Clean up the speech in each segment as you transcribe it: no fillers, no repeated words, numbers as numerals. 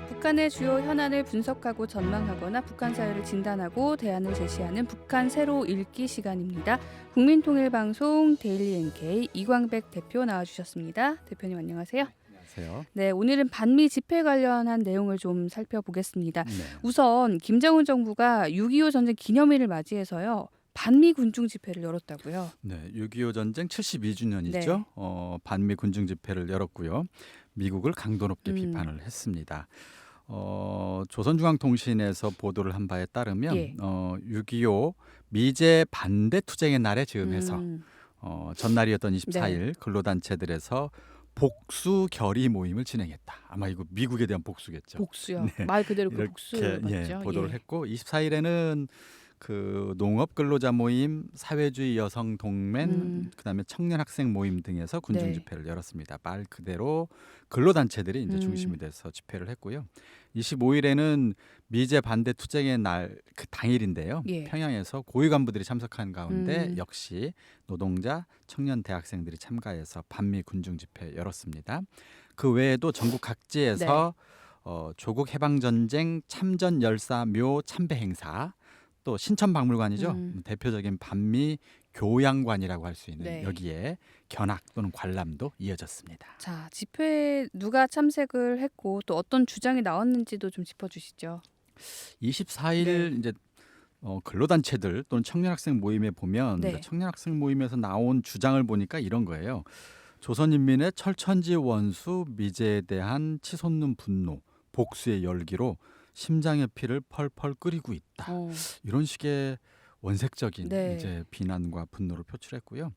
북한의 주요 현안을 분석하고 전망하거나 북한 사회를 진단하고 대안을 제시하는 북한 세로 읽기 시간입니다. 국민통일방송 데일리 NK 이광백 대표 나와주셨습니다. 대표님 안녕하세요. 안녕하세요. 네, 오늘은 반미 집회 관련한 내용을 좀 살펴보겠습니다. 네. 우선 김정은 정부가 6.25 전쟁 기념일을 맞이해서요. 반미 군중 집회를 열었다고요. 네, 6.25 전쟁 72주년이죠. 네. 반미 군중 집회를 열었고요. 미국을 강도 높게 음. 비판을 했습니다. 조선중앙통신에서 보도를 한 바에 따르면 예. 6.25 미제 반대 투쟁의 날에 즈음해서 전날이었던 24일 근로단체들에서 복수 결의 모임을 진행했다. 아마 이거 미국에 대한 복수겠죠. 복수요. 네. 말 그대로 그 이렇게 복수 맞죠? 보도를 예. 했고 24일에는 그 농업 근로자 모임, 사회주의 여성 동맹, 그다음에 청년 학생 모임 등에서 군중 네. 집회를 열었습니다. 말 그대로 근로단체들이 이제 음. 중심이 돼서 집회를 했고요. 25일에는 미제 반대 투쟁의 날 그 당일인데요. 예. 평양에서 고위 간부들이 참석한 가운데 음. 역시 노동자, 청년 대학생들이 참가해서 반미 군중 집회 열었습니다. 그 외에도 전국 각지에서 조국 해방 전쟁 참전 열사 묘 참배 행사, 또 신천박물관이죠. 대표적인 반미 교양관이라고 할 수 있는 네. 여기에 견학 또는 관람도 이어졌습니다. 자, 집회에 누가 참석을 했고 또 어떤 주장이 나왔는지도 좀 짚어주시죠. 24일 네. 이제 근로단체들 또는 청년학생 모임에 보면 네. 청년학생 모임에서 나온 주장을 보니까 이런 거예요. 조선인민의 철천지 원수 미제에 대한 치솟는 분노, 복수의 열기로 심장의 피를 펄펄 끓이고 있다. 이런 식의 원색적인 네. 이제 비난과 분노를 표출했고요.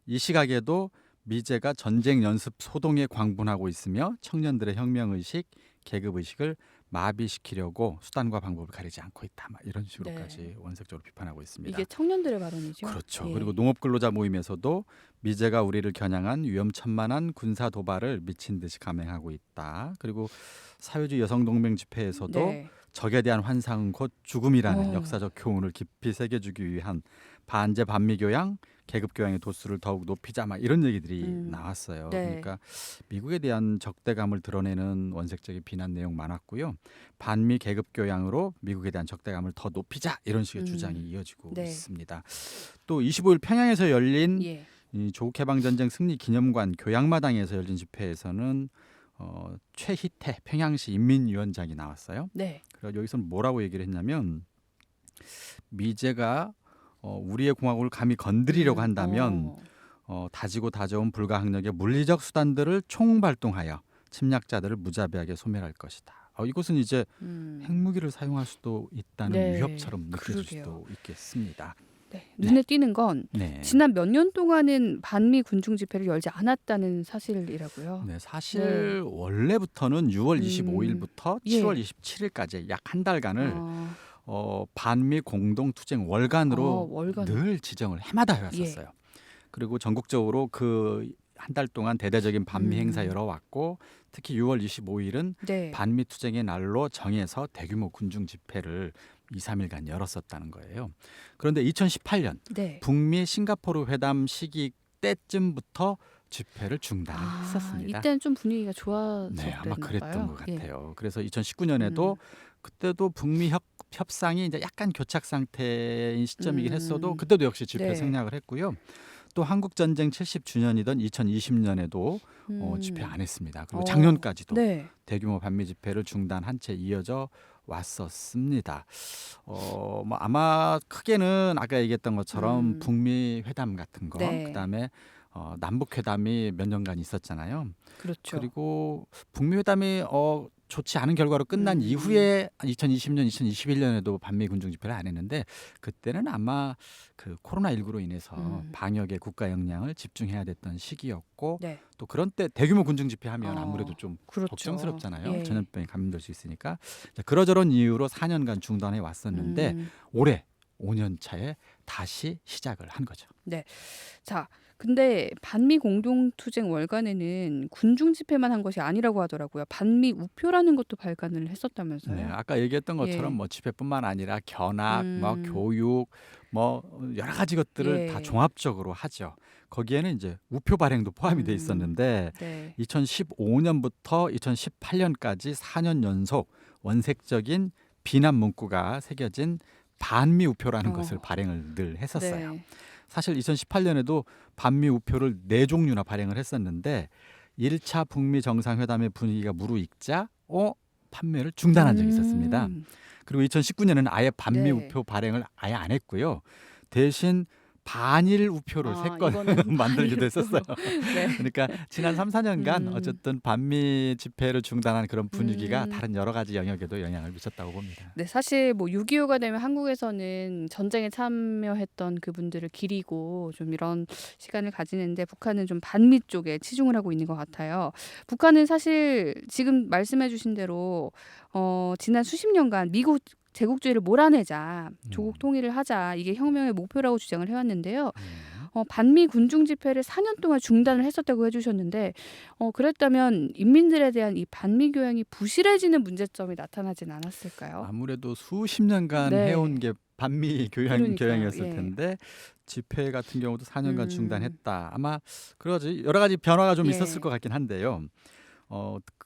이 시각에도 미제가 전쟁 연습 소동에 광분하고 있으며 청년들의 혁명의식, 계급의식을 마비시키려고 수단과 방법을 가리지 않고 있다. 막 이런 식으로까지 네. 원색적으로 비판하고 있습니다. 이게 청년들의 발언이죠. 그렇죠. 예. 그리고 농업근로자 모임에서도 미제가 우리를 겨냥한 위험천만한 군사 도발을 미친 듯이 감행하고 있다. 그리고 사회주의 여성동맹 집회에서도 네. 적에 대한 환상은 곧 죽음이라는 어. 역사적 교훈을 깊이 새겨주기 위한 반제 반미 교양, 계급 교양의 도수를 더욱 높이자 막 이런 얘기들이 나왔어요. 네. 그러니까 미국에 대한 적대감을 드러내는 원색적인 비난 내용 많았고요. 반미 계급 교양으로 미국에 대한 적대감을 더 높이자 이런 식의 주장이 이어지고 네. 있습니다. 또 25일 평양에서 열린 예. 이 조국 해방 전쟁 승리 기념관 교양마당에서 열린 집회에서는 최희태 평양시 인민위원장이 나왔어요. 네. 그래서 여기서는 뭐라고 얘기를 했냐면 미제가 우리의 공화국을 감히 건드리려고 한다면 다지고 다져온 불가항력의 물리적 수단들을 총발동하여 침략자들을 무자비하게 소멸할 것이다. 이것은 이제 핵무기를 사용할 수도 있다는 네. 위협처럼 느껴질 그러게요. 수도 있겠습니다. 네. 눈에 띄는 건 네. 지난 몇 년 동안은 반미 군중 집회를 열지 않았다는 사실이라고요. 네, 사실 원래부터는 6월 25일부터 예. 7월 27일까지 약 한 달간을 아, 반미 공동투쟁 월간으로 월간으로. 늘 지정을 해마다 해왔었어요. 그리고 전국적으로 그 한 달 동안 대대적인 반미 행사 열어왔고 특히 6월 25일은 네. 반미 투쟁의 날로 정해서 대규모 군중 집회를 2, 3일간 열었었다는 거예요. 그런데 2018년 네. 북미 싱가포르 회담 시기 때쯤부터 집회를 중단했었습니다. 이때는 좀 분위기가 좋아서 네, 아마 그랬나 그랬던 봐요. 것 예. 같아요. 그래서 2019년에도 그때도 북미 협상이 이제 약간 교착 상태인 시점이긴 했어도 그때도 역시 집회 네. 생략을 했고요. 또 한국 전쟁 70주년이던 2020년에도 집회 안 했습니다. 그리고 작년까지도 네. 대규모 반미 집회를 중단한 채 이어져 왔었습니다. 뭐 아마 크게는 아까 얘기했던 것처럼 북미 회담 같은 거, 네. 그다음에 남북 회담이 몇 년간 있었잖아요. 그렇죠. 그리고 북미 회담이 좋지 않은 결과로 끝난 이후에 2020년, 2021년에도 반미 군중 집회를 안 했는데 그때는 아마 그 코로나19로 인해서 방역에 국가 역량을 집중해야 됐던 시기였고 네. 또 그런 때 대규모 군중 집회하면 아무래도 좀 그렇죠. 걱정스럽잖아요. 예. 전염병에 감염될 수 있으니까. 자, 그러저런 이유로 4년간 중단해 왔었는데 올해 5년 차에 다시 시작을 한 거죠. 자, 근데 반미 공동투쟁 월간에는 군중 집회만 한 것이 아니라고 하더라고요. 반미 우표라는 것도 발간을 네, 했었다면서요? 아까 얘기했던 것처럼 예. 뭐 집회뿐만 아니라 견학, 뭐 음. 교육, 뭐 여러 가지 것들을 다 예. 종합적으로 하죠. 거기에는 이제 우표 발행도 포함이 돼 있었는데 네. 2015년부터 2018년까지 4년 연속 원색적인 비난 문구가 새겨진 반미 우표라는 것을 어. 발행을 늘 했었어요. 네. 사실 2018년에도 반미 우표를 4종류나 발행을 했었는데 1차 북미 정상회담의 분위기가 무르익자 판매를 중단한 적이 있었습니다. 음. 그리고 2019년에는 아예 반미 네. 우표 발행을 아예 안 했고요. 대신 반일 우표를 세 건 이번에는 만들기도 반일 했었어요. 우표로. 네. 그러니까 지난 3, 4년간 음. 어쨌든 반미 집회를 중단한 그런 분위기가 음. 다른 여러 가지 영역에도 영향을 미쳤다고 봅니다. 네, 사실 뭐 6.25가 되면 한국에서는 전쟁에 참여했던 그분들을 기리고 좀 이런 시간을 가지는데 북한은 좀 반미 쪽에 치중을 하고 있는 것 같아요. 북한은 사실 지금 말씀해 주신 대로 지난 수십 년간 미국 제국주의를 몰아내자, 조국 통일을 하자, 이게 혁명의 목표라고 주장을 해왔는데요. 반미 군중 집회를 4년 동안 중단을 했었다고 해주셨는데 그랬다면 인민들에 대한 이 반미 교양이 부실해지는 문제점이 나타나진 않았을까요? 아무래도 수십 년간 네. 해온 게 반미 그러니까요. 교양이었을 예. 텐데 집회 같은 경우도 4년간 음. 중단했다. 아마 그러지 여러 가지 변화가 좀 예. 있었을 것 같긴 한데요.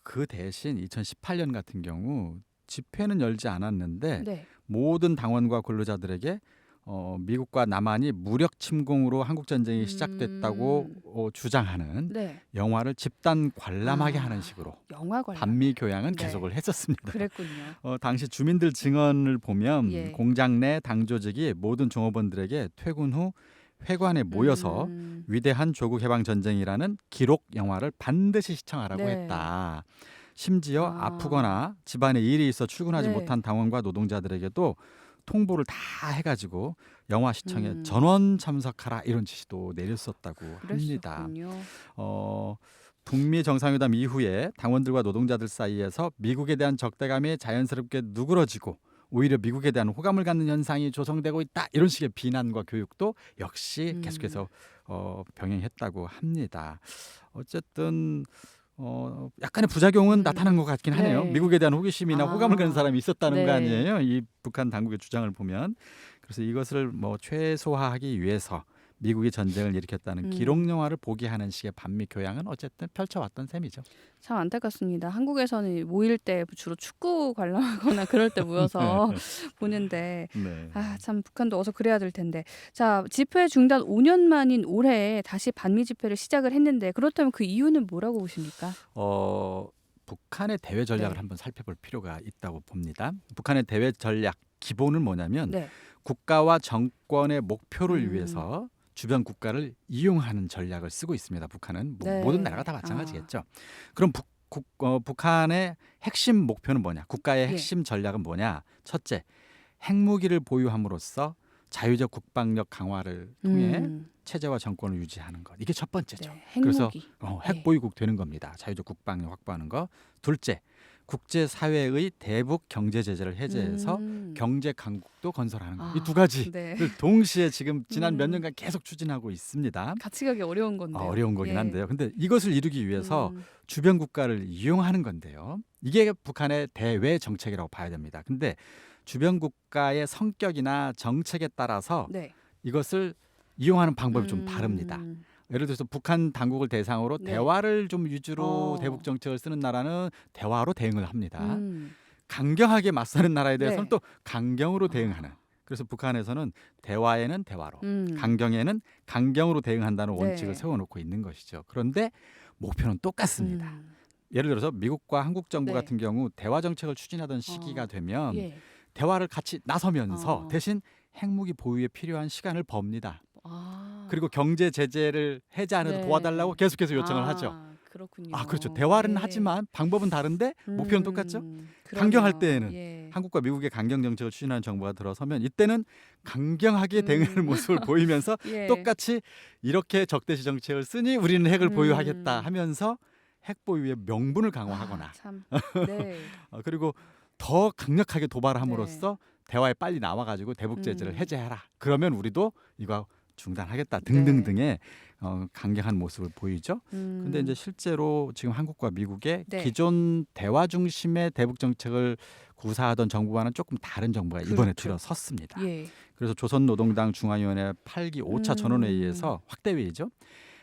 그 대신 2018년 같은 경우 집회는 열지 않았는데 네. 모든 당원과 근로자들에게 미국과 남한이 무력 침공으로 한국 전쟁이 시작됐다고 주장하는 네. 영화를 집단 관람하게 아, 하는 식으로 영화 관람. 반미 교양은 네. 계속을 했었습니다. 그랬군요. 당시 주민들 증언을 보면 예. 공장 내 당조직이 모든 종업원들에게 퇴근 후 회관에 모여서 위대한 조국 해방 전쟁이라는 기록 영화를 반드시 시청하라고 네. 했다. 심지어 아. 아프거나 집안에 일이 있어 출근하지 네. 못한 당원과 노동자들에게도 통보를 다 해가지고 영화 시청에 음. 전원 참석하라 이런 지시도 내렸었다고 합니다. 그랬었군요. 북미 정상회담 이후에 당원들과 노동자들 사이에서 미국에 대한 적대감이 자연스럽게 누그러지고 오히려 미국에 대한 호감을 갖는 현상이 조성되고 있다. 이런 식의 비난과 교육도 역시 계속해서 병행했다고 합니다. 어쨌든 약간의 부작용은 나타난 것 같긴 하네요. 네. 미국에 대한 호기심이나 호감을 갖는 사람이 있었다는 거 네. 아니에요. 이 북한 당국의 주장을 보면. 그래서 이것을 뭐 최소화하기 위해서 미국이 전쟁을 일으켰다는 기록 영화를 보게 하는 식의 반미 교양은 어쨌든 펼쳐왔던 셈이죠. 참 안타깝습니다. 한국에서는 모일 때 주로 축구 관람하거나 그럴 때 모여서 보는데 네. 참 북한도 어서 그래야 될 텐데. 자, 집회 중단 5년 만인 올해 다시 반미 집회를 시작을 했는데 그렇다면 그 이유는 뭐라고 보십니까? 북한의 대외 전략을 네. 한번 살펴볼 필요가 있다고 봅니다. 북한의 대외 전략 기본은 뭐냐면 네. 국가와 정권의 목표를 음. 위해서 주변 국가를 이용하는 전략을 쓰고 있습니다. 북한은 네. 모든 나라가 다 마찬가지겠죠. 그럼 북한의 핵심 목표는 뭐냐? 국가의 핵심 전략은 뭐냐? 첫째, 핵무기를 보유함으로써 자유적 국방력 강화를 통해 체제와 정권을 유지하는 것. 이게 첫 번째죠. 네, 그래서 핵무기. 핵보유국 되는 겁니다. 자유적 국방력 확보하는 거. 둘째, 국제사회의 대북 경제 제재를 해제해서 경제 강국도 건설하는 거. 이 두 가지를 네. 동시에 지금 지난 몇 년간 계속 추진하고 있습니다. 같이 가기 어려운 건데요. 어려운 거긴 예. 한데요. 근데 이것을 이루기 위해서 주변 국가를 이용하는 건데요. 이게 북한의 대외 정책이라고 봐야 됩니다. 근데 주변 국가의 성격이나 정책에 따라서 네. 이것을 이용하는 방법이 좀 다릅니다. 예를 들어서 북한 당국을 대상으로 네. 대화를 좀 위주로 대북 정책을 쓰는 나라는 대화로 대응을 합니다. 강경하게 맞서는 나라에 대해서는 네. 또 강경으로 대응하는. 그래서 북한에서는 대화에는 대화로, 강경에는 강경으로 대응한다는 원칙을 네. 세워놓고 있는 것이죠. 그런데 목표는 똑같습니다. 예를 들어서 미국과 한국 정부 네. 같은 경우 대화 정책을 추진하던 시기가 되면 예. 대화를 같이 나서면서 어. 대신 핵무기 보유에 필요한 시간을 법니다. 아. 그리고 경제 제재를 해제하는 데 네. 도와달라고 계속해서 요청을 하죠. 그렇군요. 그렇죠. 대화는 네. 하지만 방법은 다른데 목표는 똑같죠. 그러네요. 강경할 때에는 예. 한국과 미국의 강경 정책을 추진하는 정부가 들어서면 이때는 강경하게 대응하는 모습을 보이면서 예. 똑같이 이렇게 적대시 정책을 쓰니 우리는 핵을 보유하겠다 하면서 핵 보유의 명분을 강화하거나 참. 네. 그리고 더 강력하게 도발을 함으로써 대화에 빨리 나와가지고 대북 제재를 해제해라. 그러면 우리도 이거 중단하겠다 네. 등등등의 강경한 모습을 보이죠. 근데 이제 음. 실제로 지금 한국과 미국의 네. 기존 대화 중심의 대북 정책을 구사하던 정부와는 조금 다른 정부가 이번에 그렇죠. 들어섰습니다. 예. 그래서 조선노동당 중앙위원회 8기 5차 음. 전원회의에서 확대회의죠.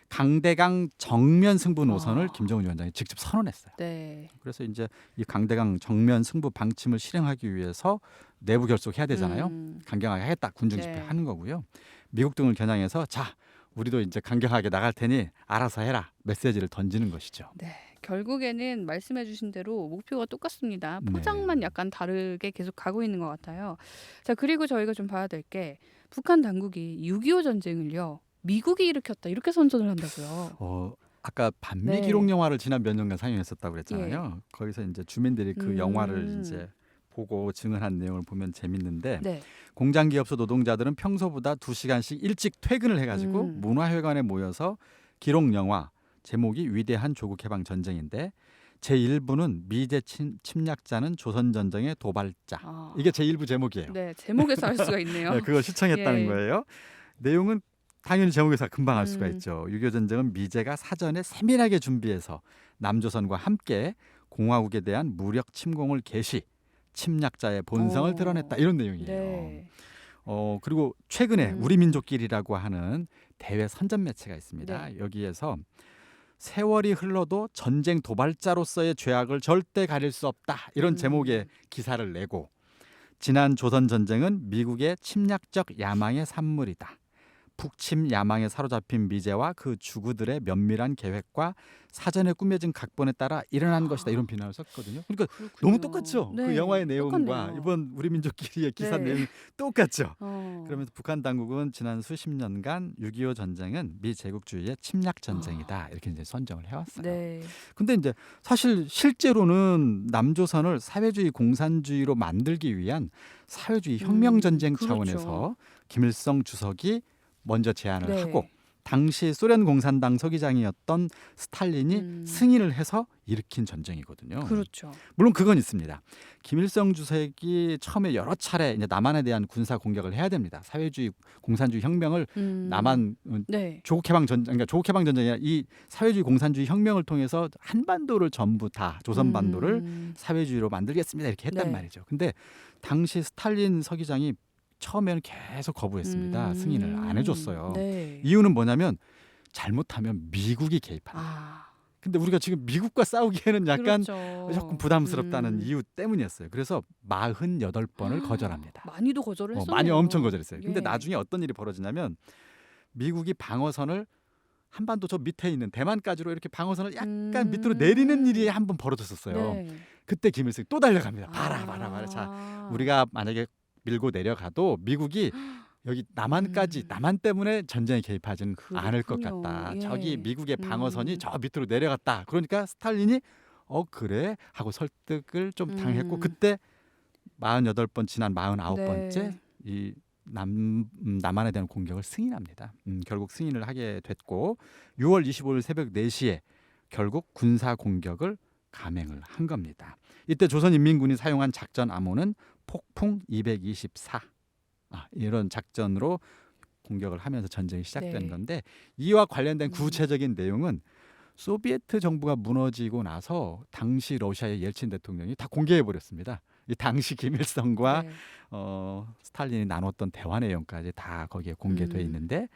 강대강 정면 승부 노선을 아. 김정은 위원장이 직접 선언했어요. 네. 그래서 이제 이 강대강 정면 승부 방침을 실행하기 위해서 내부 결속해야 되잖아요. 음. 강경하게 하겠다 군중 집회 네. 하는 거고요. 미국 등을 겨냥해서 자 우리도 이제 강경하게 나갈 테니 알아서 해라 메시지를 던지는 것이죠. 네. 결국에는 말씀해 주신 대로 목표가 똑같습니다. 네. 포장만 약간 다르게 계속 가고 있는 것 같아요. 자, 그리고 저희가 좀 봐야 될 게 북한 당국이 6.25 전쟁을요. 미국이 일으켰다 이렇게 선전을 한다고요. 아까 반미 네. 기록 영화를 지난 몇 년간 상영했었다고 그랬잖아요. 거기서 이제 주민들이 그 영화를 음. 이제 보고 증언한 내용을 보면 재밌는데 네. 공장 기업소 노동자들은 평소보다 2시간씩 일찍 퇴근을 해가지고 음. 문화회관에 모여서 기록 영화 제목이 위대한 조국 해방 전쟁인데 제 1부는 미제 침략자는 조선 전쟁의 도발자 아. 이게 제 1부 제목이에요. 네, 제목에서 알 수가 있네요. 네, 그걸 시청했다는 예. 거예요. 내용은 당연히 제목에서 금방 알 수가 음. 있죠. 6.25 전쟁은 미제가 사전에 세밀하게 준비해서 남조선과 함께 공화국에 대한 무력 침공을 개시, 침략자의 본성을 어. 드러냈다 이런 내용이에요. 네. 그리고 최근에 음. 우리 민족길이라고 하는 대외 선전 매체가 있습니다. 네. 여기에서 세월이 흘러도 전쟁 도발자로서의 죄악을 절대 가릴 수 없다 이런 제목의 기사를 내고 지난 조선 전쟁은 미국의 침략적 야망의 산물이다. 북침 야망에 사로잡힌 미제와 그 주구들의 면밀한 계획과 사전에 꾸며진 각본에 따라 일어난 것이다 이런 비난을 썼거든요. 그러니까 그렇군요. 너무 똑같죠. 네, 그 영화의 내용과 똑같네요. 이번 우리 민족끼리의 기사 네. 내용이 똑같죠. 어. 그러면서 북한 당국은 지난 수십 년간 6.25 전쟁은 미제국주의의 침략 전쟁이다 이렇게 이제 선정을 해왔어요. 네. 근데 이제 사실 실제로는 남조선을 사회주의 공산주의로 만들기 위한 사회주의 혁명 전쟁 그렇죠. 차원에서 김일성 주석이 먼저 제안을 네. 하고 당시 소련 공산당 서기장이었던 스탈린이 승인을 해서 일으킨 전쟁이거든요. 그렇죠. 물론 그건 있습니다. 김일성 주석이 처음에 여러 차례 이제 남한에 대한 군사 공격을 해야 됩니다. 사회주의 공산주의 혁명을 남한 네. 조국 해방 전쟁, 그러니까 조국 해방 전쟁이 아니라 이 사회주의 공산주의 혁명을 통해서 한반도를 전부 다 조선반도를 사회주의로 만들겠습니다 이렇게 했단 네. 말이죠. 근데 당시 스탈린 서기장이 처음에는 계속 거부했습니다. 승인을 안 해줬어요. 네. 이유는 뭐냐면 잘못하면 미국이 개입한다. 아. 근데 우리가 지금 미국과 싸우기에는 약간 그렇죠. 조금 부담스럽다는 이유 때문이었어요. 그래서 48번을 거절합니다. 많이도 거절을 했어요. 많이 엄청 거절했어요. 근데 예. 나중에 어떤 일이 벌어지냐면 미국이 방어선을 한반도 저 밑에 있는 대만까지로 이렇게 방어선을 약간 밑으로 내리는 일이 한번 벌어졌었어요. 네. 그때 김일성이 또 달려갑니다. 봐라. 자, 우리가 만약에 밀고 내려가도 미국이 여기 남한까지 남한 때문에 전쟁에 개입하지는 않을 것 그렇군요. 같다. 예. 저기 미국의 방어선이 저 밑으로 내려갔다. 그러니까 스탈린이 그래 하고 설득을 좀 당했고 그때 48번 지난 49번째 네. 이 남한에 대한 공격을 승인합니다. 결국 승인을 하게 됐고 6월 25일 새벽 4시에 결국 군사 공격을 감행을 한 겁니다. 이때 조선인민군이 사용한 작전 암호는 폭풍 224 이런 작전으로 공격을 하면서 전쟁이 시작된 네. 건데 이와 관련된 구체적인 내용은 소비에트 정부가 무너지고 나서 당시 러시아의 옐친 대통령이 다 공개해 버렸습니다. 이 당시 김일성과 네. 스탈린이 나눴던 대화 내용까지 다 거기에 공개돼 있는데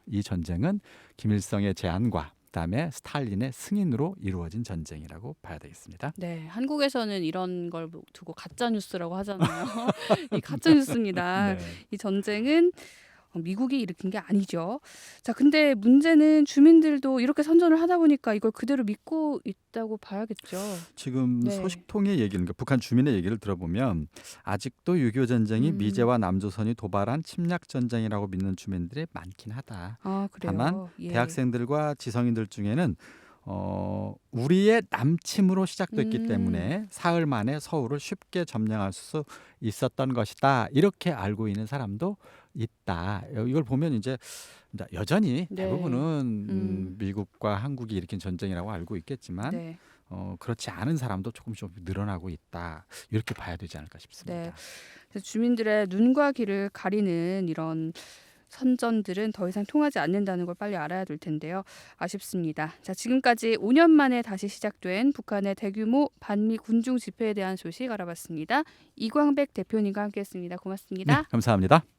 이 전쟁은 김일성의 제안과 그다음에 스탈린의 승인으로 이루어진 전쟁이라고 봐야 되겠습니다. 네, 한국에서는 이런 걸 두고 가짜 뉴스라고 하잖아요. 이 가짜 뉴스입니다. 네. 이 전쟁은 미국이 일으킨 게 아니죠. 자, 근데 문제는 주민들도 이렇게 선전을 하다 보니까 이걸 그대로 믿고 있다고 봐야겠죠. 지금 네. 소식통의 얘기는 그러니까 북한 주민의 얘기를 들어보면 아직도 6.25 전쟁이 미제와 남조선이 도발한 침략 전쟁이라고 믿는 주민들이 많긴 하다. 아, 그래요. 다만 예. 대학생들과 지성인들 중에는 우리의 남침으로 시작됐기 때문에 사흘 만에 서울을 쉽게 점령할 수 있었던 것이다. 이렇게 알고 있는 사람도 있다. 이걸 보면 이제 여전히 네. 대부분은 미국과 한국이 일으킨 전쟁이라고 알고 있겠지만 네. 그렇지 않은 사람도 조금씩 늘어나고 있다. 이렇게 봐야 되지 않을까 싶습니다. 네. 그래서 주민들의 눈과 귀를 가리는 이런 선전들은 더 이상 통하지 않는다는 걸 빨리 알아야 될 텐데요. 아쉽습니다. 자, 지금까지 5년 만에 다시 시작된 북한의 대규모 반미 군중 집회에 대한 소식 알아봤습니다. 이광백 대표님과 함께했습니다. 네, 고맙습니다. 감사합니다.